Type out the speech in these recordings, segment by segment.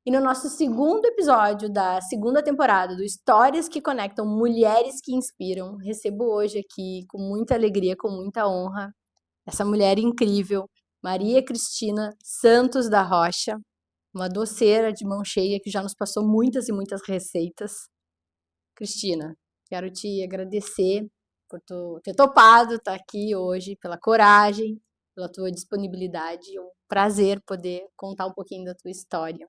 E no nosso segundo episódio da segunda temporada do Histórias que Conectam Mulheres que Inspiram, recebo hoje aqui, com muita alegria, com muita honra, essa mulher incrível, Maria Cristina Santos da Rocha, uma doceira de mão cheia que já nos passou muitas e muitas receitas. Cristina, quero te agradecer por tu ter topado estar aqui hoje, pela coragem, pela tua disponibilidade. É um prazer poder contar um pouquinho da tua história.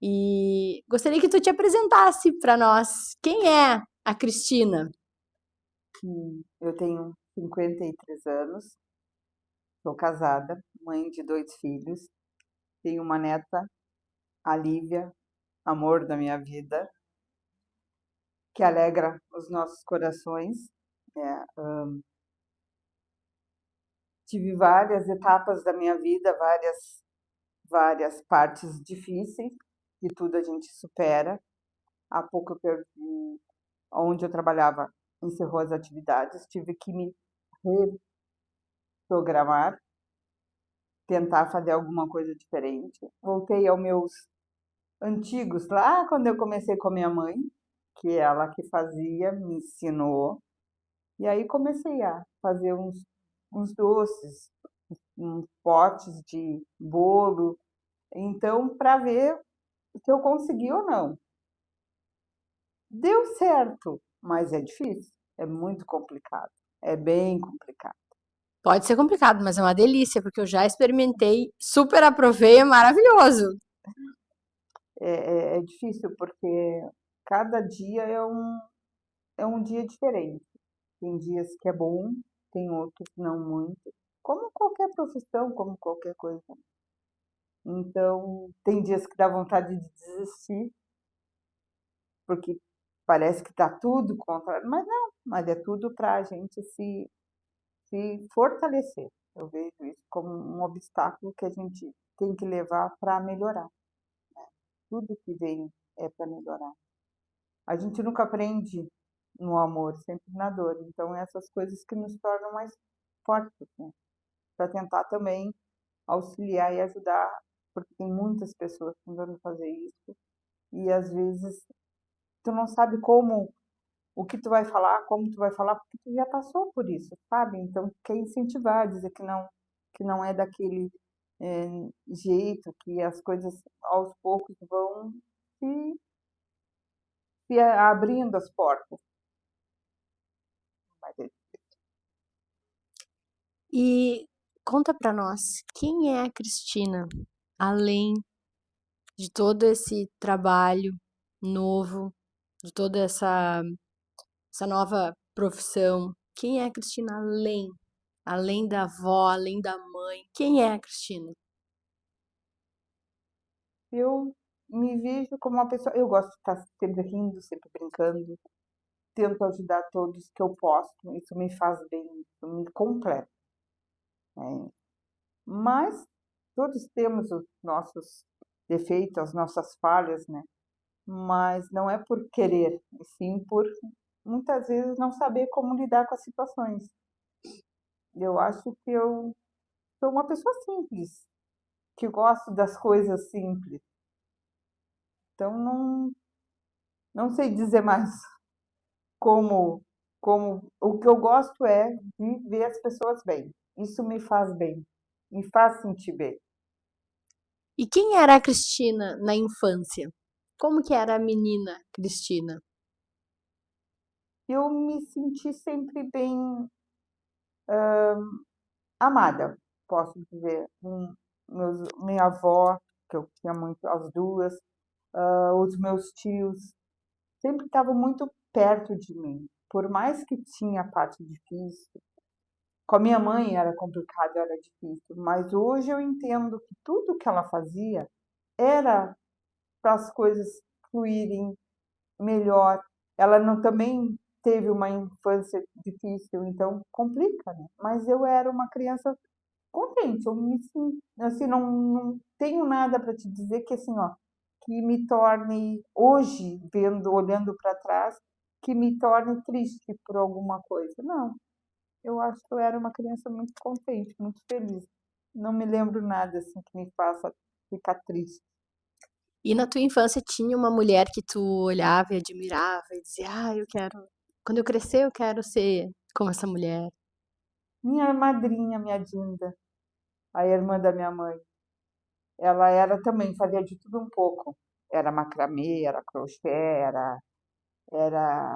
E gostaria que tu te apresentasse para nós. Quem é a Cristina? Eu tenho 53 anos, sou casada, mãe de 2 filhos, tenho uma neta, a Lívia, amor da minha vida, que alegra os nossos corações. É, tive várias etapas da minha vida, várias partes difíceis, e tudo a gente supera. Há pouco eu perdi, onde eu trabalhava, encerrou as atividades, tive que me reprogramar, tentar fazer alguma coisa diferente. Voltei aos meus antigos, lá quando eu comecei com a minha mãe, que ela que fazia, me ensinou. E aí comecei a fazer uns doces, uns potes de bolo. Então, para ver se eu consegui ou não. Deu certo, mas é difícil, é muito complicado, é bem complicado. Pode ser complicado, mas é uma delícia, porque eu já experimentei, super aprovei, é maravilhoso. É difícil porque cada dia é um dia diferente. Tem dias que é bom, tem outros não muito. Como qualquer profissão, como qualquer coisa. Então, tem dias que dá vontade de desistir, porque parece que está tudo contra, mas não, mas é tudo para a gente se fortalecer. Eu vejo isso como um obstáculo que a gente tem que levar para melhorar. Tudo que vem é para melhorar. A gente nunca aprende no amor, sempre na dor. Então, essas coisas que nos tornam mais fortes, né? Para tentar também auxiliar e ajudar, porque tem muitas pessoas tentando fazer isso e às vezes tu não sabe como, o que tu vai falar, como tu vai falar, porque tu já passou por isso, sabe? Então quer incentivar, dizer que não é daquele jeito, que as coisas aos poucos vão se, abrindo as portas. Mas E conta para nós, quem é a Cristina, além de todo esse trabalho novo, de toda essa nova profissão? Quem é a Cristina além da avó, além da mãe? Quem é a Cristina? eu me vejo como uma pessoa, eu gosto de estar sempre rindo, sempre brincando, tento ajudar todos que eu posso, isso me faz bem, isso me completa, né? Mas todos temos os nossos defeitos, as nossas falhas, né? Mas não é por querer, e sim por muitas vezes não saber como lidar com as situações. Eu acho que eu sou uma pessoa simples, que gosto das coisas simples. Então não sei dizer mais como como o que eu gosto é de ver as pessoas bem. Isso me faz bem, me faz sentir bem. E quem era a Cristina na infância? Como que era a menina Cristina? Eu me senti sempre bem amada, posso dizer. Minha avó, que eu tinha muito, as duas, os meus tios, sempre estavam muito perto de mim. Por mais que tinha a parte difícil, com a minha mãe era complicado, era difícil, mas hoje eu entendo que tudo que ela fazia era para as coisas fluírem melhor. Ela não também teve uma infância difícil, então complica, né? Mas eu era uma criança contente, eu me sinto, assim, não tenho nada para te dizer que assim, ó, que me torne hoje, vendo, olhando para trás, que me torne triste por alguma coisa. Não, eu acho que eu era uma criança muito contente, muito feliz. Não me lembro nada assim que me faça ficar triste. E na tua infância tinha uma mulher que tu olhava e admirava e dizia: "Ah, eu quero quando eu crescer eu quero ser como essa mulher". Minha madrinha, minha Dinda, a irmã da minha mãe, ela era também, fazia de tudo um pouco. Era macramê, era crochê, era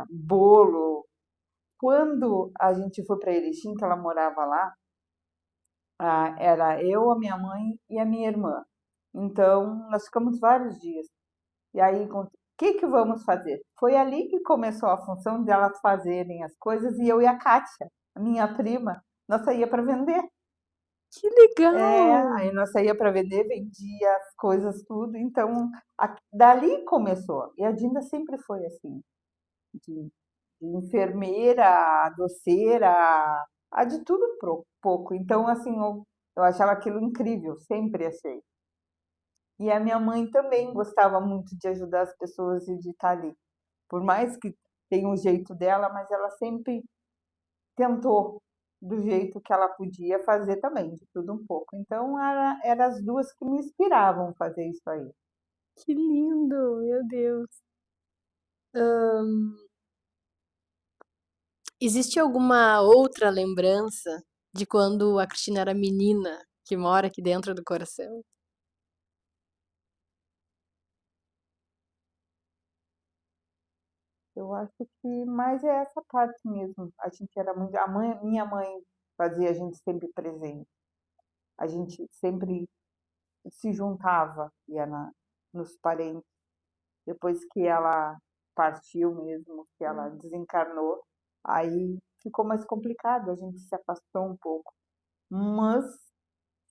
bolo. Quando a gente foi para Erechim, que ela morava lá, era eu, a minha mãe e a minha irmã. Então, nós ficamos vários dias. E aí, o que vamos fazer? Foi ali que começou a função de elas fazerem as coisas e eu e a Kátia, a minha prima, nós saía para vender. Que Aí legal! nós saía para vender, vendia as coisas, tudo. Então, dali começou. E a Dinda sempre foi assim, de, de enfermeira, a doceira, a de tudo pouco. Então, assim, eu achava aquilo incrível, sempre achei. E a minha mãe também gostava muito de ajudar as pessoas e de estar ali. Por mais que tenha um jeito dela, mas ela sempre tentou, do jeito que ela podia, fazer também, de tudo um pouco. Então, era as duas que me inspiravam a fazer isso aí. Que lindo, meu Deus. Existe alguma outra lembrança de quando a Cristina era menina, que mora aqui dentro do coração? Eu acho que mais é essa parte mesmo. A gente era muito. Minha mãe fazia a gente sempre presente. A gente sempre se juntava, ia nos parentes. Depois que ela partiu mesmo, que ela desencarnou, aí ficou mais complicado, a gente se afastou um pouco. Mas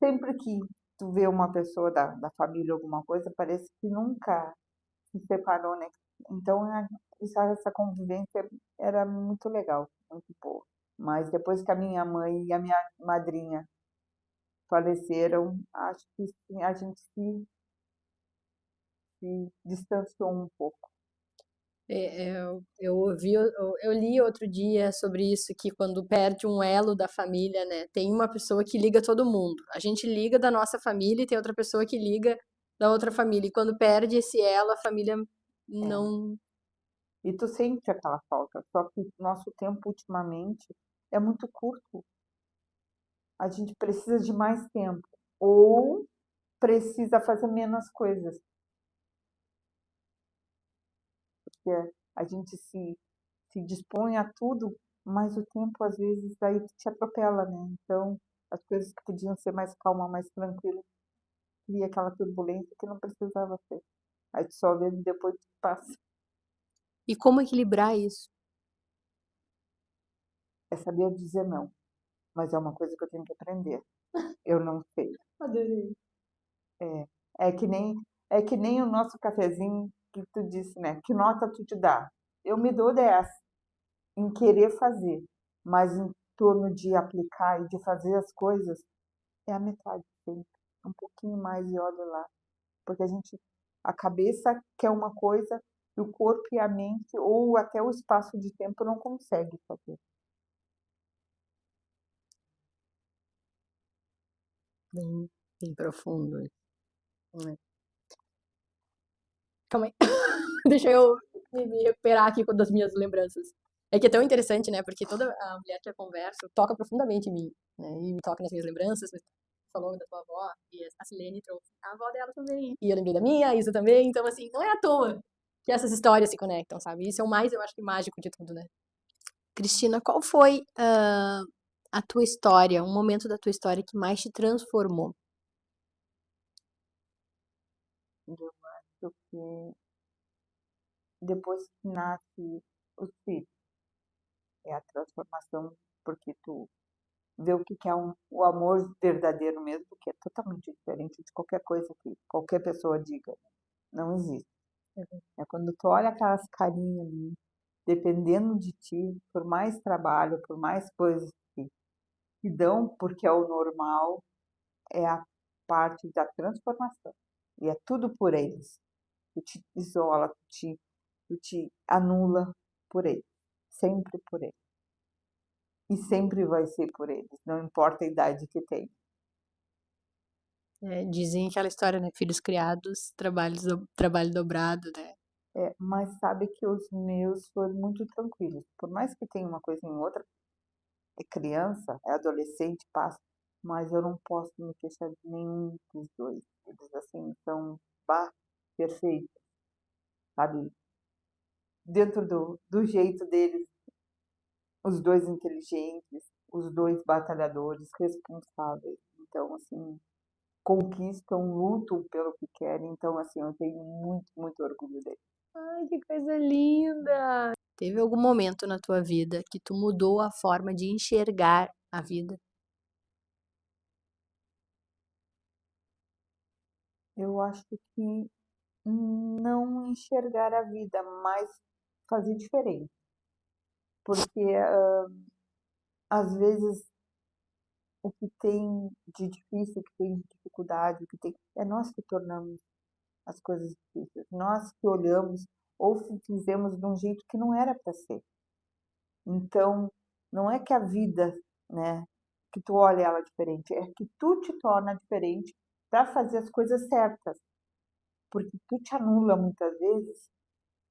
sempre que tu vê uma pessoa da família, alguma coisa, parece que nunca se separou, né? Então, essa convivência era muito legal, muito boa. Mas depois que a minha mãe e a minha madrinha faleceram, acho que sim, a gente se distanciou um pouco. Eu ouvi, eu li outro dia sobre isso, que quando perde um elo da família, né, tem uma pessoa que liga todo mundo. A gente liga da nossa família e tem outra pessoa que liga da outra família. E quando perde esse elo, a família É. não. E tu sente aquela falta, só que nosso tempo ultimamente é muito curto. A gente precisa de mais tempo ou precisa fazer menos coisas, porque a gente se dispõe a tudo, mas o tempo às vezes aí te atropela, né? Então, as coisas que podiam ser mais calma, mais tranquila, cria aquela turbulência que não precisava ser. Aí tu só vê depois que passa. E como equilibrar isso? É saber dizer não, mas é uma coisa que eu tenho que aprender. Eu não sei. Adorei. É, é que nem o nosso cafezinho que tu disse, né? Que nota tu te dá? Eu me dou 10 em querer fazer, mas em torno de aplicar e de fazer as coisas é a metade sempre. Um pouquinho mais e olha lá. Porque a cabeça quer uma coisa e o corpo e a mente, ou até o espaço de tempo, não consegue fazer. Bem, bem profundo. Né? Calma aí. Deixa eu me recuperar aqui das minhas lembranças. É que é tão interessante, né? Porque toda a mulher que eu converso toca profundamente em mim, né? E me toca nas minhas lembranças. Falou da tua avó, e a Silene trouxe a avó dela também. E eu lembrei da minha, a Isa também. Então, assim, não é à toa que essas histórias se conectam, sabe? Isso é o mais, eu acho que, mágico de tudo, né? Cristina, qual foi a tua história, um momento da tua história que mais te transformou? Eu acho que depois que nasce os filhos, é a transformação, porque tu vê o que que é o amor verdadeiro mesmo, que é totalmente diferente de qualquer coisa que qualquer pessoa diga. Não existe. É quando tu olha aquelas carinhas ali, dependendo de ti, por mais trabalho, por mais coisas que dão, porque é o normal, é a parte da transformação. E é tudo por eles. Tu te isola, tu te anula por eles. Sempre por eles. E sempre vai ser por eles, não importa a idade que tem. Dizem aquela história, né, filhos criados, trabalho dobrado, né. Mas sabe que os meus foram muito tranquilos, por mais que tenha uma coisinha ou outra, é criança, é adolescente, passa, mas eu não posso me queixar de nenhum dos 2. Eles, assim, são, bah, perfeitos, sabe, dentro do jeito deles, os 2 inteligentes, os 2 batalhadores, responsáveis. Então, assim, conquistam, lutam pelo que querem, então, assim, eu tenho muito, muito orgulho deles. Ai, que coisa linda! Teve algum momento na tua vida que tu mudou a forma de enxergar a vida? Eu acho que não enxergar a vida, mas fazer diferente, porque, às vezes, o que tem de difícil, o que tem de dificuldade, o que tem é nós que tornamos as coisas difíceis, nós que olhamos ou fizemos de um jeito que não era para ser. Então, não é que a vida, né, que tu olha ela diferente, é que tu te torna diferente para fazer as coisas certas, porque tu te anula muitas vezes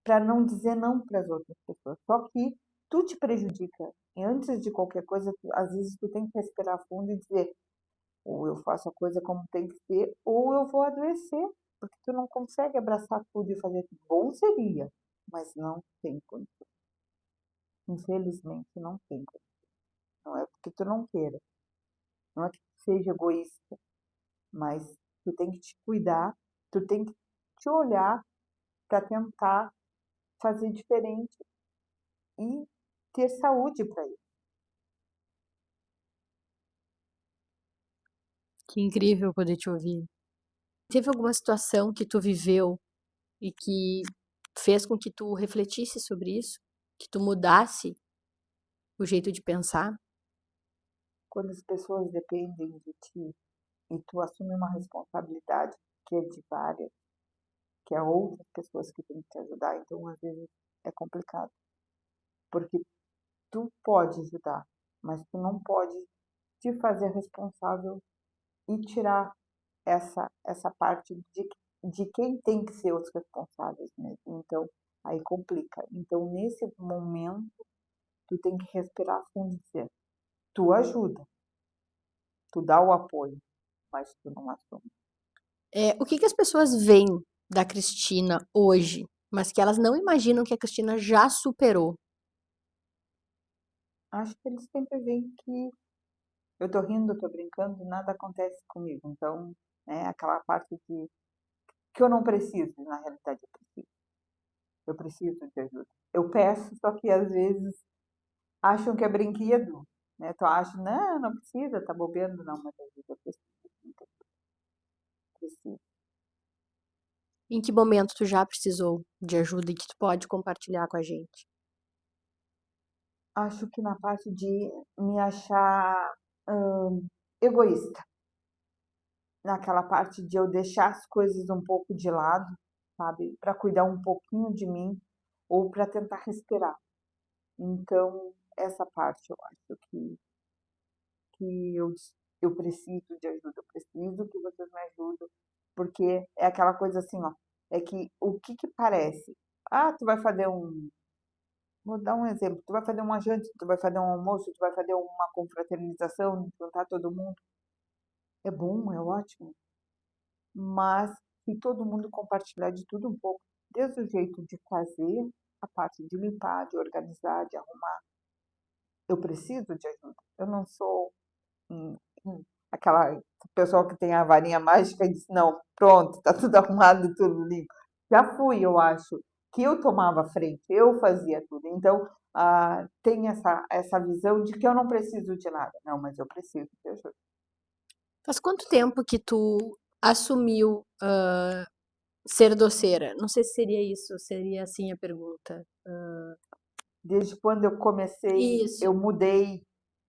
para não dizer não para as outras pessoas. Só que tu te prejudica. E antes de qualquer coisa, às vezes tu tem que respirar fundo e dizer, ou eu faço a coisa como tem que ser, ou eu vou adoecer, porque tu não consegue abraçar tudo e fazer tudo. Bom seria, mas não tem condição. Infelizmente não tem condição. Não é porque tu não queira, não é que tu seja egoísta, mas tu tem que te cuidar, tu tem que te olhar para tentar fazer diferente e ter saúde para isso. Que incrível poder te ouvir. Teve alguma situação que tu viveu e que fez com que tu refletisse sobre isso? Que tu mudasse o jeito de pensar? Quando as pessoas dependem de ti e tu assume uma responsabilidade que é de várias, que é outras pessoas que têm que te ajudar, então às vezes é complicado, porque tu pode ajudar, mas tu não pode te fazer responsável e tirar essa parte de quem tem que ser os responsáveis mesmo. Então, aí complica. Então, nesse momento, tu tem que respirar fundo e dizer, tu ajuda, tu dá o apoio, mas tu não assume. O que que as pessoas veem da Cristina hoje, mas que elas não imaginam que a Cristina já superou? Acho que eles sempre veem que eu tô rindo, tô brincando, nada acontece comigo. Então, é aquela parte de que eu não preciso, na realidade eu preciso. Eu preciso de ajuda. Eu peço, só que às vezes acham que é brinquedo, né? Tu acha, não, não precisa, tá bobeando, não, mas às vezes eu preciso, então, preciso. Em que momento tu já precisou de ajuda e que tu pode compartilhar com a gente? Acho que na parte de me achar egoísta, naquela parte de eu deixar as coisas um pouco de lado, sabe, para cuidar um pouquinho de mim ou para tentar respirar. Então, essa parte eu acho que eu preciso de ajuda, eu preciso que vocês me ajudem, porque é aquela coisa assim, ó, é que o que que parece? Ah, tu vai fazer vou dar um exemplo, tu vai fazer uma janta, tu vai fazer um almoço, tu vai fazer uma confraternização, juntar todo mundo. É bom, é ótimo, mas se todo mundo compartilhar de tudo um pouco, desde o jeito de fazer, a parte de limpar, de organizar, de arrumar, eu preciso de ajuda. Eu não sou Hum, aquela pessoa que tem a varinha mágica e diz: "Não, pronto, tá tudo arrumado, tudo limpo". Já fui, eu acho, que eu tomava frente, eu fazia tudo. Então, tem essa visão de que eu não preciso de nada. Não, mas eu preciso de ajuda. Faz quanto tempo que tu assumiu, ser doceira? Não sei se seria isso, seria assim a pergunta. Desde quando eu comecei, Isso, eu mudei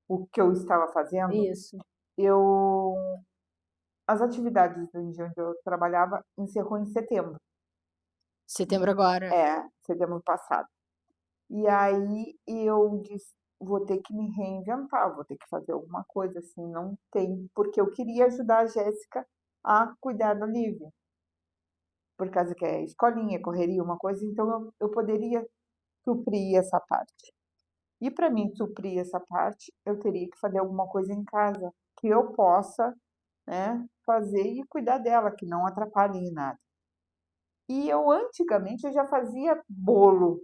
o que eu estava fazendo, isso. eu as atividades do engenho onde eu trabalhava encerrou em setembro. Setembro agora. Setembro passado. E aí eu disse: "Vou ter que me reinventar, vou ter que fazer alguma coisa, assim, não tem", porque eu queria ajudar a Jéssica a cuidar da Lívia, por causa que é escolinha, correria, uma coisa, então eu poderia suprir essa parte. E para mim suprir essa parte, eu teria que fazer alguma coisa em casa que eu possa, né, fazer e cuidar dela, que não atrapalhe em nada. E eu antigamente eu já fazia bolo.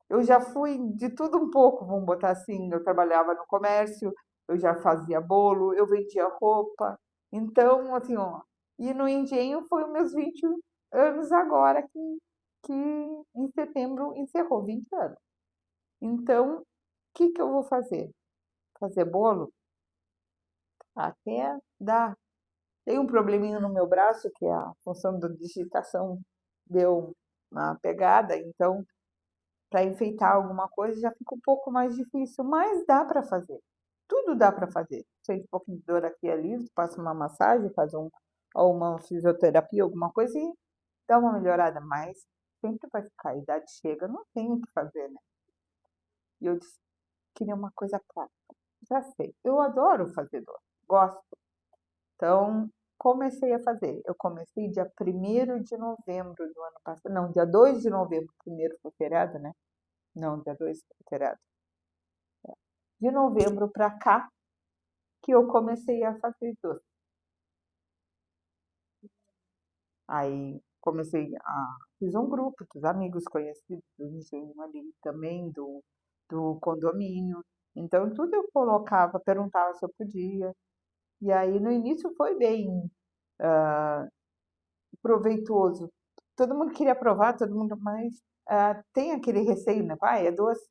Eu já fui de tudo um pouco, vamos botar assim, eu trabalhava no comércio, eu já fazia bolo, eu vendia roupa. Então, assim, ó, e no engenho foi os meus 20 anos agora que em setembro encerrou 20 anos. Então, o que que eu vou fazer? Fazer bolo? Até dá. Tem um probleminha no meu braço, que a função da digitação deu uma pegada, então para enfeitar alguma coisa já fica um pouco mais difícil, mas dá para fazer. Tudo dá para fazer. Sente um pouquinho de dor aqui e ali, passa uma massagem, faz ou uma fisioterapia, alguma coisa e dá uma melhorada, mas sempre vai ficar. A idade chega, não tem o que fazer, né? E eu disse, queria uma coisa prática. Já sei, eu adoro fazer doce, gosto. Então, comecei a fazer. Eu comecei dia 1º de novembro do ano passado, não, dia 2 de novembro, primeiro foi feriado, né? Não, dia 2 foi feriado. De novembro para cá, que eu comecei a fazer doce. Aí comecei a fiz um grupo dos amigos conhecidos do engenho ali, também do condomínio. Então tudo eu colocava, perguntava se eu podia. E aí no início foi bem proveitoso. Todo mundo queria provar, todo mundo, mas tem aquele receio, né? Pai, é doce.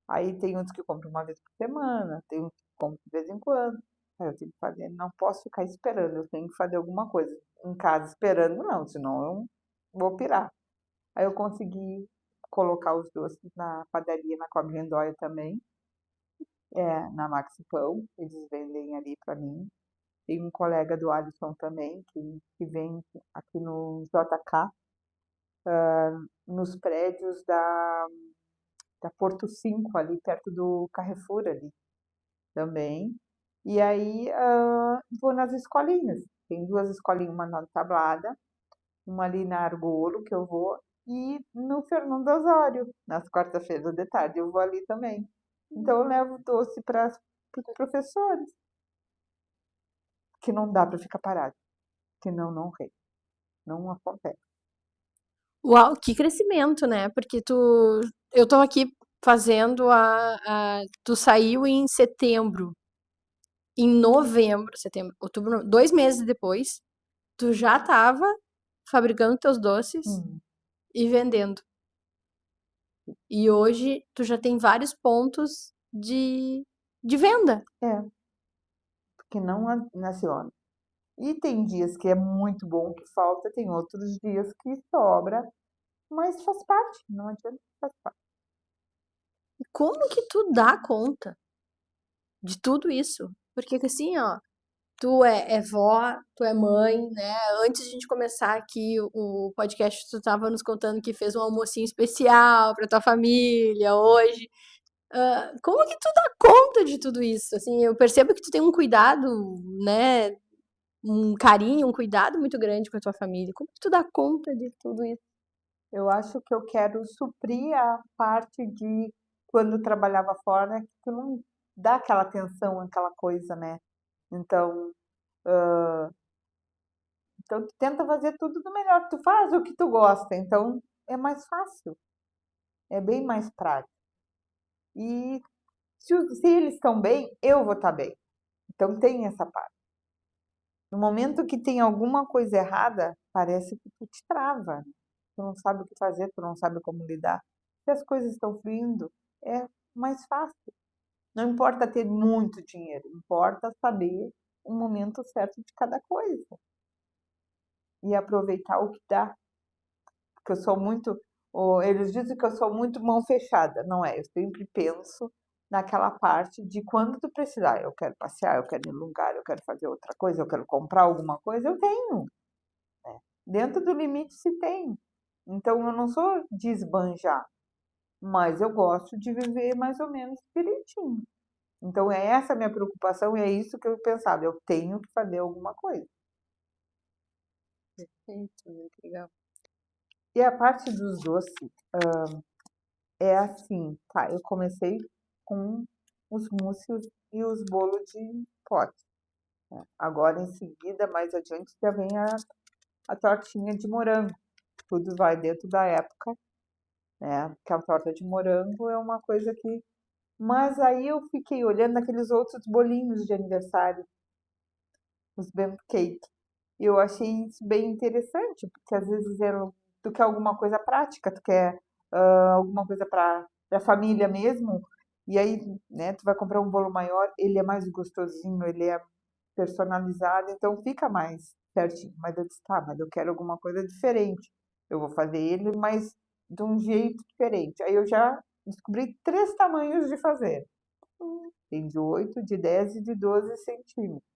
Aí tem uns que compram uma vez por semana, tem uns que compram de vez em quando. Aí eu tenho que fazer, não posso ficar esperando, eu tenho que fazer alguma coisa. Em casa esperando, não, senão eu vou pirar. Aí eu consegui colocar os doces na padaria, na Cobre Lindóia também, na Maxi Pão, eles vendem ali para mim. Tem um colega do Alisson também, que vem aqui no JK, nos prédios da Porto 5, ali perto do Carrefour ali também. E aí vou nas escolinhas. Tem duas escolinhas, uma na Tablada, uma ali na Argolo, que eu vou, e no Fernando Osório, nas quartas-feiras de tarde, eu vou ali também. Então eu levo doce para os professores, que não dá para ficar parado, senão não rende, não acontece. Uau, que crescimento, né? Porque eu tô aqui fazendo tu saiu em setembro, em novembro, setembro, outubro, 2 meses depois, tu já tava fabricando teus doces Hum, e vendendo. E hoje tu já tem vários pontos de venda. é, porque não naciona. E tem dias que é muito bom que falta, tem outros dias que sobra, mas faz parte, não adianta, faz parte. E como que tu dá conta de tudo isso? Porque assim, ó, tu é vó, tu é mãe, né? Antes de a gente começar aqui o podcast, tu tava nos contando que fez um almocinho especial pra tua família hoje. Como que tu dá conta de tudo isso? Assim, eu percebo que tu tem um cuidado, né? Um carinho, um cuidado muito grande com a tua família. Como que tu dá conta de tudo isso? Eu acho que eu quero suprir a parte de quando trabalhava fora, que tu não dá aquela atenção, aquela coisa, né? Então, então tu tenta fazer tudo do melhor, tu faz o que tu gosta, então é mais fácil, é bem mais prático. E se eles estão bem, eu vou estar bem. Então tem essa parte. No momento que tem alguma coisa errada, parece que tu te trava, né? Tu não sabe o que fazer, tu não sabe como lidar. Se as coisas estão fluindo, é mais fácil. Não importa ter muito dinheiro, importa saber o momento certo de cada coisa e aproveitar o que dá. Porque eu sou muito, eles dizem que eu sou muito mão fechada, não é? Eu sempre penso naquela parte de quando tu precisar. Eu quero passear, eu quero ir num lugar, eu quero fazer outra coisa, eu quero comprar alguma coisa, eu tenho. Dentro do limite se tem. Então eu não sou de esbanjar, mas eu gosto de viver mais ou menos direitinho. Então é essa a minha preocupação e é isso que eu pensava, eu tenho que fazer alguma coisa. Perfeito, muito legal. E a parte dos doces, é assim, tá, eu comecei com os mousses e os bolos de pote, né, agora em seguida, mais adiante, já vem a tortinha de morango, tudo vai dentro da época, né, porque a torta de morango é uma coisa que mas aí eu fiquei olhando aqueles outros bolinhos de aniversário, os bento cake, e eu achei isso bem interessante, porque às vezes tu quer alguma coisa prática, tu quer, alguma coisa para a família mesmo, e aí, né, tu vai comprar um bolo maior, ele é mais gostosinho, ele é personalizado, então fica mais certinho. Mas eu disse: "Tá, mas eu quero alguma coisa diferente, eu vou fazer ele, mas de um jeito diferente". Aí eu já descobri 3 tamanhos de fazer. Tem de 8, de 10 e de 12 centímetros.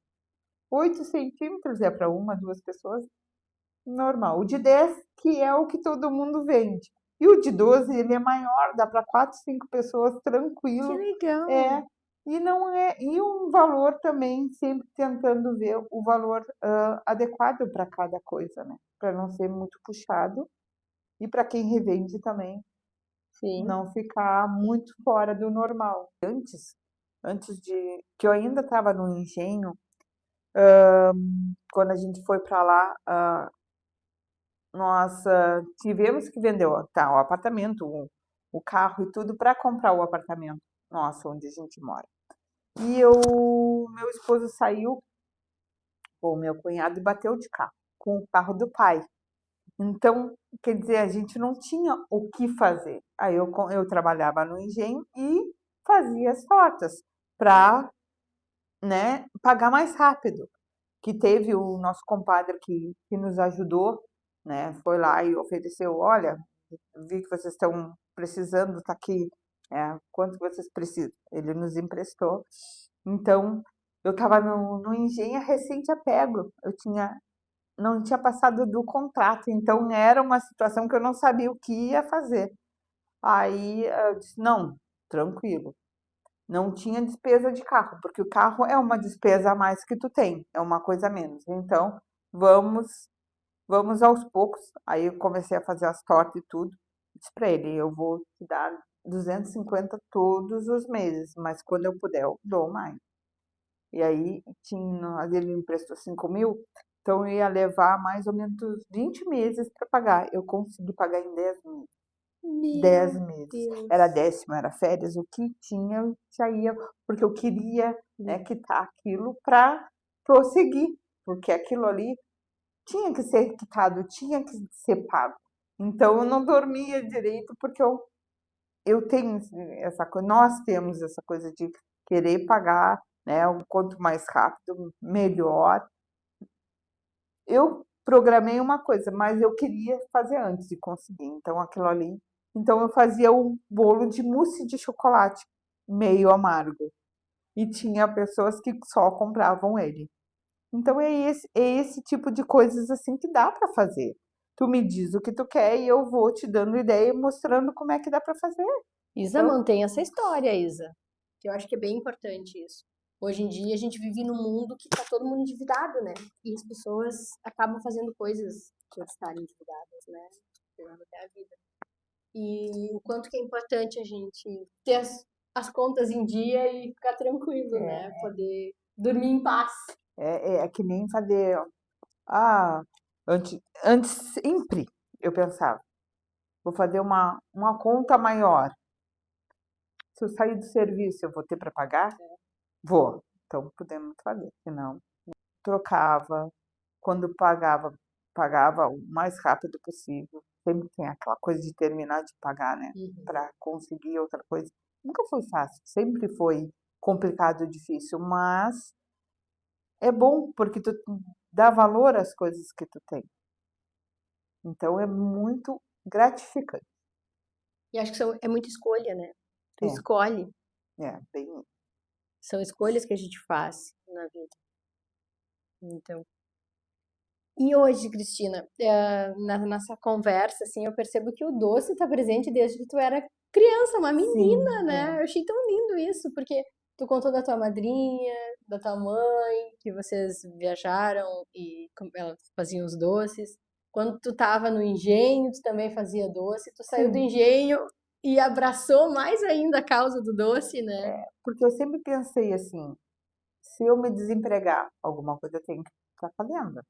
8 centímetros é para uma, 2 pessoas, normal. O de 10 que é o que todo mundo vende. E o de 12 ele é maior, dá para 4, 5 pessoas Que tranquilo. legal! É, e não é e um valor também, sempre tentando ver o valor, adequado para cada coisa, né, para não ser muito puxado, e para quem revende também Sim. não ficar muito fora do normal. Antes de que eu ainda estava no engenho, quando a gente foi para lá, nós, tivemos que vender o apartamento, o carro e tudo para comprar o apartamento nosso, onde a gente mora. E meu esposo saiu com o meu cunhado e bateu de carro, com o carro do pai. Então, quer dizer, a gente não tinha o que fazer. Aí eu trabalhava no engenho e fazia as tortas para, né, pagar mais rápido. Que teve o nosso compadre que nos ajudou, né, foi lá e ofereceu: "Olha, vi que vocês estão precisando, tá aqui, quanto vocês precisam?". Ele nos emprestou. Então, eu estava no engenho recente a pego, eu não tinha passado do contrato, então era uma situação que eu não sabia o que ia fazer. Aí eu disse: "Não, tranquilo". Não tinha despesa de carro, porque o carro é uma despesa a mais que tu tem, é uma coisa a menos. Então, vamos vamos aos poucos. Aí eu comecei a fazer as tortas e tudo. Disse para ele: "Eu vou te dar 250 todos os meses, mas quando eu puder eu dou mais". E aí ele me emprestou 5.000, então eu ia levar mais ou menos 20 meses para pagar. Eu consegui pagar em 10 meses. 10 Meu meses. Era Deus! décimo, era férias, o que tinha eu já ia, porque eu queria, né, Hum. quitar aquilo para prosseguir, porque aquilo ali tinha que ser quitado, tinha que ser pago. Então eu não dormia direito, porque eu tenho essa coisa, nós temos essa coisa de querer pagar, né, o quanto mais rápido, melhor. Eu programei uma coisa, mas eu queria fazer antes e consegui, então aquilo ali, então eu fazia o bolo de mousse de chocolate, meio amargo, e tinha pessoas que só compravam ele. Então é esse tipo de coisas, assim, que dá para fazer. Tu me diz o que tu quer e eu vou te dando ideia e mostrando como é que dá para fazer. Isa, Então mantém essa história, Isa, que eu acho que é bem importante isso. Hoje em dia a gente vive num mundo que tá todo mundo endividado, né? E as pessoas acabam fazendo coisas por estarem endividadas, né? Pegando até a vida. E o quanto que é importante a gente ter as contas em dia e ficar tranquilo, né? é Poder dormir em paz. é que nem fazer, ah, antes sempre eu pensava: "Vou fazer uma conta maior. Se eu sair do serviço, eu vou ter para pagar? Vou. Então podemos fazer". Senão, trocava, quando pagava, pagava o mais rápido possível. Sempre tem aquela coisa de terminar de pagar, né, Uhum. para conseguir outra coisa. Nunca foi fácil, sempre foi complicado e difícil, mas é bom, porque tu dá valor às coisas que tu tem. Então é muito gratificante. E acho que é muita escolha, né? Tu É, escolhe, bem são escolhas que a gente faz na vida. Então, e hoje, Cristina, na nossa conversa, assim, eu percebo que o doce está presente desde que tu era criança, uma sim, menina, né? é. Eu achei tão lindo isso, porque Tu contou da tua madrinha, da tua mãe, que vocês viajaram e elas faziam os doces. Quando tu tava no engenho, tu também fazia doce. Tu saiu do Sim, engenho e abraçou mais ainda a causa do doce, né? porque eu sempre pensei assim, se eu me desempregar, alguma coisa eu tenho que estar fazendo,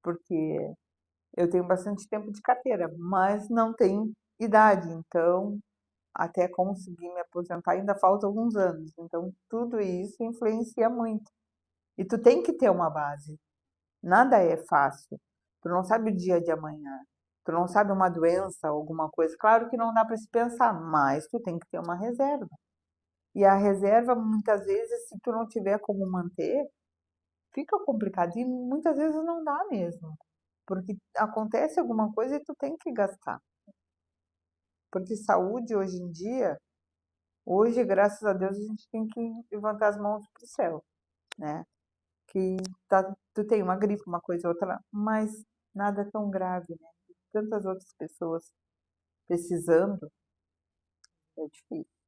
porque eu tenho bastante tempo de carteira, mas não tenho idade, então até conseguir me aposentar ainda falta alguns anos. Então tudo isso influencia muito. E tu tem que ter uma base. Nada é fácil. Tu não sabe o dia de amanhã. Tu não sabe uma doença, alguma coisa. Claro que não dá para se pensar, mas tu tem que ter uma reserva. E a reserva, muitas vezes, se tu não tiver como manter, fica complicado. E muitas vezes não dá mesmo. Porque acontece alguma coisa e tu tem que gastar. Porque saúde hoje em dia, hoje, graças a Deus, a gente tem que levantar as mãos para o céu, né? Que tu tem uma gripe, uma coisa ou outra, mas nada tão grave, né? Tantas outras pessoas precisando, é difícil.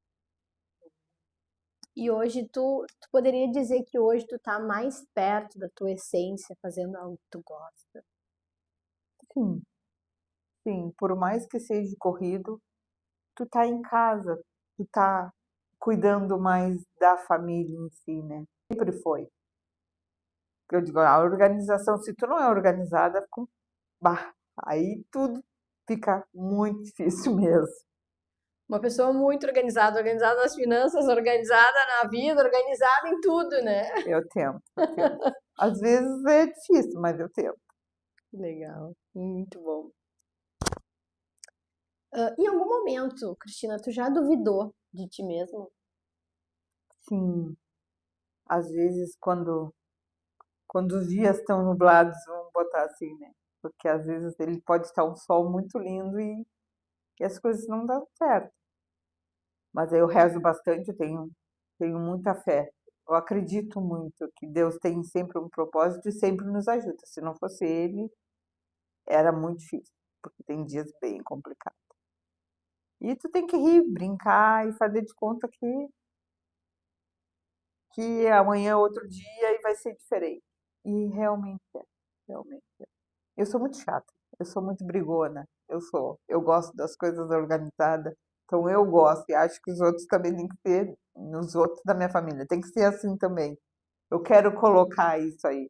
E hoje tu poderia dizer que hoje tu tá mais perto da tua essência, fazendo algo que tu gosta. Sim, sim, por mais que seja corrido, tu tá em casa, tu tá cuidando mais da família em si, né? Sempre foi. Eu digo, a organização, se tu não é organizada, bah, aí tudo fica muito difícil mesmo. Uma pessoa muito organizada, organizada nas finanças, organizada na vida, organizada em tudo, né? Eu tento, eu tento. Às vezes é difícil, mas eu tento. Legal, muito bom. Em algum momento, Cristina, tu já duvidou de ti mesmo? Sim, às vezes quando os dias estão nublados, vamos botar assim, né? Porque às vezes ele pode estar um sol muito lindo e as coisas não dão certo. Mas aí eu rezo bastante, eu tenho muita fé. Eu acredito muito que Deus tem sempre um propósito e sempre nos ajuda. Se não fosse Ele, era muito difícil, porque tem dias bem complicados. E tu tem que rir, brincar e fazer de conta que amanhã é outro dia e vai ser diferente. E realmente é, realmente é. Eu sou muito chata, eu sou muito brigona, eu sou. Eu gosto das coisas organizadas, então eu gosto e acho que os outros também têm que ter, os outros da minha família, tem que ser assim também. Eu quero colocar isso aí.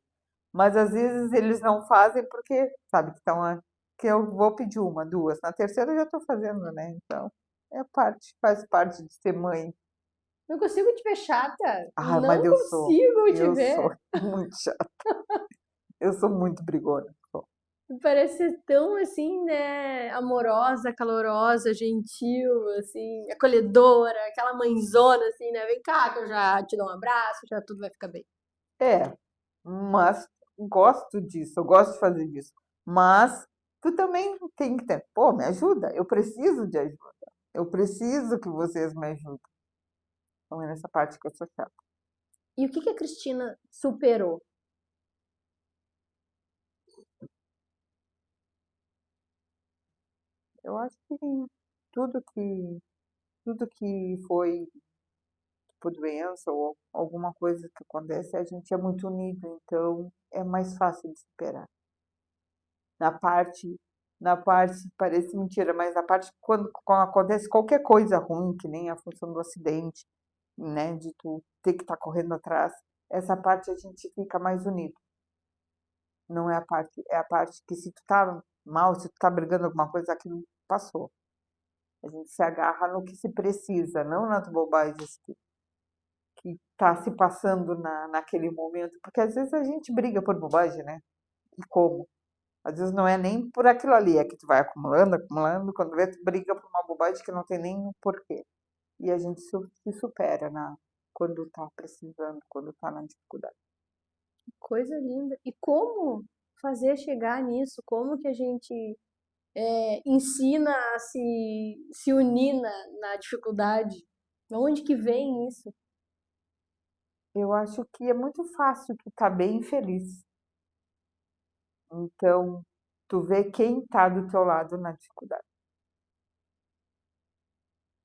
Mas às vezes eles não fazem porque, sabe, que eu vou pedir uma, duas, na terceira eu já estou fazendo, né? Então, faz parte de ser mãe. Não consigo te ver chata. Ah, mas Não consigo te eu sou ver. muito chata, eu sou muito brigona. Sou. Parece ser tão assim, né? Amorosa, calorosa, gentil, assim, acolhedora, aquela mãezona, assim, né? Vem cá que eu já te dou um abraço, já tudo vai ficar bem. É, mas gosto disso, eu gosto de fazer disso. Mas tu também tem que ter, pô, me ajuda, eu preciso de ajuda. Eu preciso que vocês me ajudem. Então é nessa parte que eu sou chata. E o que que a Cristina superou? Eu acho que tudo que tudo que foi tipo doença ou alguma coisa que acontece, a gente é muito unido, então é mais fácil de superar. Na parte na parte parece mentira, mas na parte quando acontece qualquer coisa ruim, que nem a função do acidente, né, de tu ter que estar correndo atrás, essa parte a gente fica mais unido. Não é a parte, é a parte que se tu tá mal, se tu tá brigando alguma coisa, aquilo passou. A gente se agarra no que se precisa, não nas bobagens que tá se passando naquele momento, porque às vezes a gente briga por bobagem, né? E como? Às vezes não é nem por aquilo ali, é que tu vai acumulando, acumulando, quando vê, tu briga por uma bobagem que não tem nem um porquê. E a gente se supera quando tá precisando, quando tá na dificuldade. Coisa linda. E como fazer chegar nisso? Como que a gente ensina a se unir na dificuldade? De onde que vem isso? Eu acho que é muito fácil tu tá bem feliz. Então, tu vê quem tá do teu lado na dificuldade.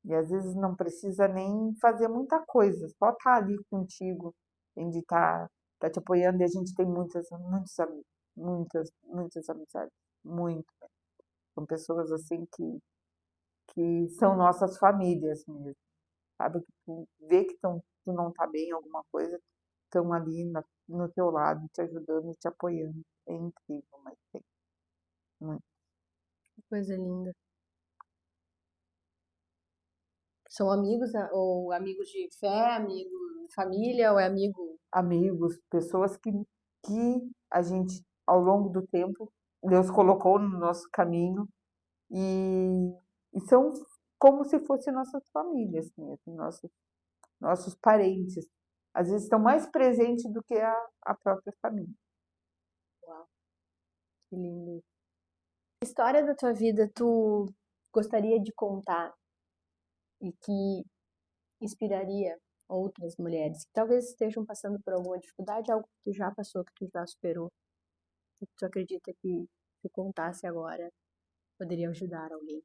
E às vezes não precisa nem fazer muita coisa, só estar ali contigo, tem de estar te apoiando. E a gente tem muitos amigos, muitas amizades, muito. São pessoas assim que são nossas famílias mesmo, sabe? Que tu vê que tu não tá bem em alguma coisa, estão ali no teu lado, te ajudando, te apoiando. É incrível, mas tem muito. Que coisa linda. São amigos, ou amigos de fé, amigo de família, ou é amigo? Amigos, pessoas que a gente, ao longo do tempo, Deus colocou no nosso caminho e, e são como se fossem nossas famílias mesmo, nossos parentes. Às vezes estão mais presentes do que a própria família. Uau, que lindo. Que história da tua vida tu gostaria de contar e que inspiraria outras mulheres que talvez estejam passando por alguma dificuldade, algo que tu já passou, que tu já superou, e que tu acredita que se tu contasse agora poderia ajudar alguém?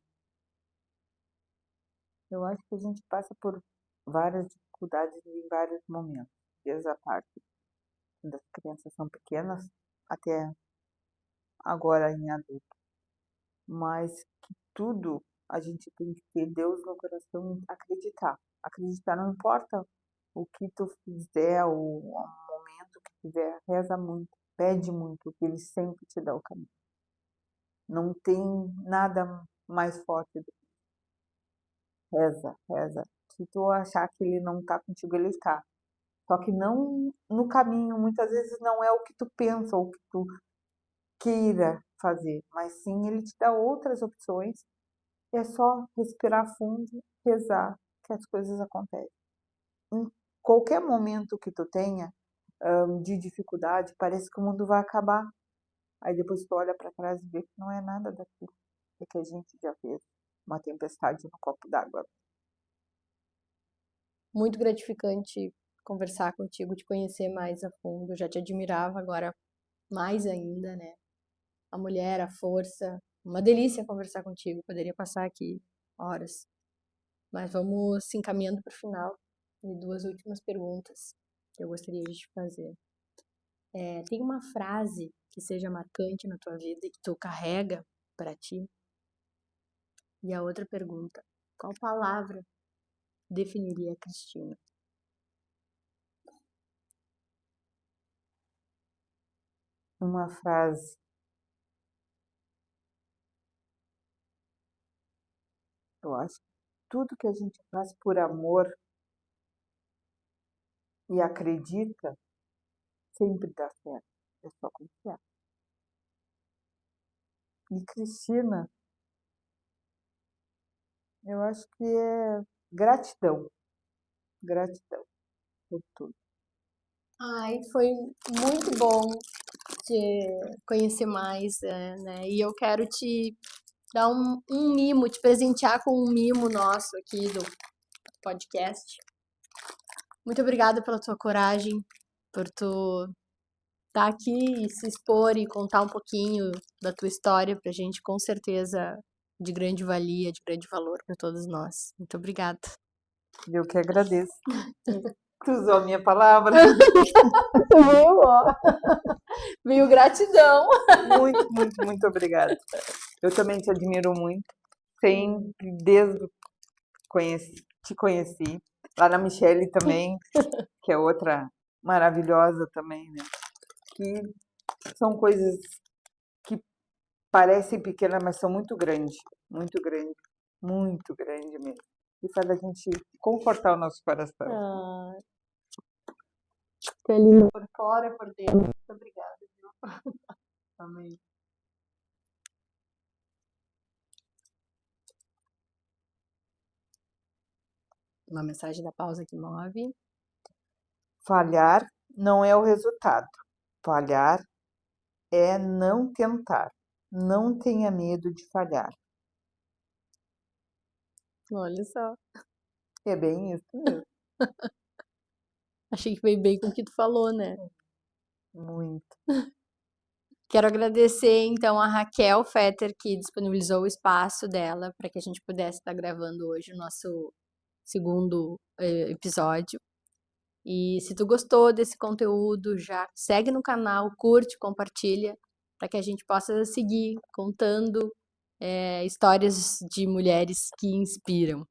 Eu acho que a gente passa por várias dificuldades em vários momentos, desde a parte quando as crianças são pequenas até agora em adulto. Mas que tudo a gente tem que ter Deus no coração e acreditar. Acreditar, não importa o que tu fizer, o momento que tiver, reza muito, pede muito, que Ele sempre te dá o caminho. Não tem nada mais forte do que reza, reza. Se tu achar que Ele não está contigo, Ele está. Só que não no caminho, muitas vezes não é o que tu pensa ou o que tu queira fazer, mas sim Ele te dá outras opções. É só respirar fundo, rezar, que as coisas acontecem. Em qualquer momento que tu tenha, de dificuldade, parece que o mundo vai acabar. Aí depois tu olha para trás e vê que não é nada daquilo que a gente já fez. Uma tempestade no copo d'água. Muito gratificante conversar contigo, te conhecer mais a fundo. Eu já te admirava, agora mais ainda, né? A mulher, a força. Uma delícia conversar contigo. Poderia passar aqui horas. Mas vamos se encaminhando para o final. E duas últimas perguntas que eu gostaria de te fazer. Tem uma frase que seja marcante na tua vida e que tu carrega para ti? E a outra pergunta: qual palavra definiria a Cristina? Uma frase. Eu acho que tudo que a gente faz por amor e acredita, sempre dá certo. É só confiar. E Cristina, eu acho que é gratidão. Gratidão por tudo. Ai, foi muito bom te conhecer mais, né? E eu quero te dar um mimo, te presentear com um mimo nosso aqui do podcast. Muito obrigada pela tua coragem, por tu estar aqui e se expor e contar um pouquinho da tua história pra gente, com certeza de grande valia, de grande valor para todos nós. Muito obrigada. Eu que agradeço. Tu usou a minha palavra. Viu, ó? Viu, gratidão. Muito, muito, muito obrigada. Eu também te admiro muito. Sempre, desde que te conheci. Lá na Michelle também, que é outra maravilhosa também, né? Que são coisas que parecem pequenas, mas são muito grandes. Muito grande mesmo. E faz a gente confortar o nosso coração. Ah, que é lindo por fora e por dentro. Muito obrigada. Amém. Uma mensagem da pausa que move. Falhar não é o resultado. Falhar é não tentar. Não tenha medo de falhar. Olha só. É bem isso mesmo. Achei que veio bem com o que tu falou, né? Muito. Quero agradecer, então, a Raquel Fetter, que disponibilizou o espaço dela para que a gente pudesse estar gravando hoje o nosso segundo episódio. E se tu gostou desse conteúdo, já segue no canal, curte, compartilha, para que a gente possa seguir contando histórias de mulheres que inspiram.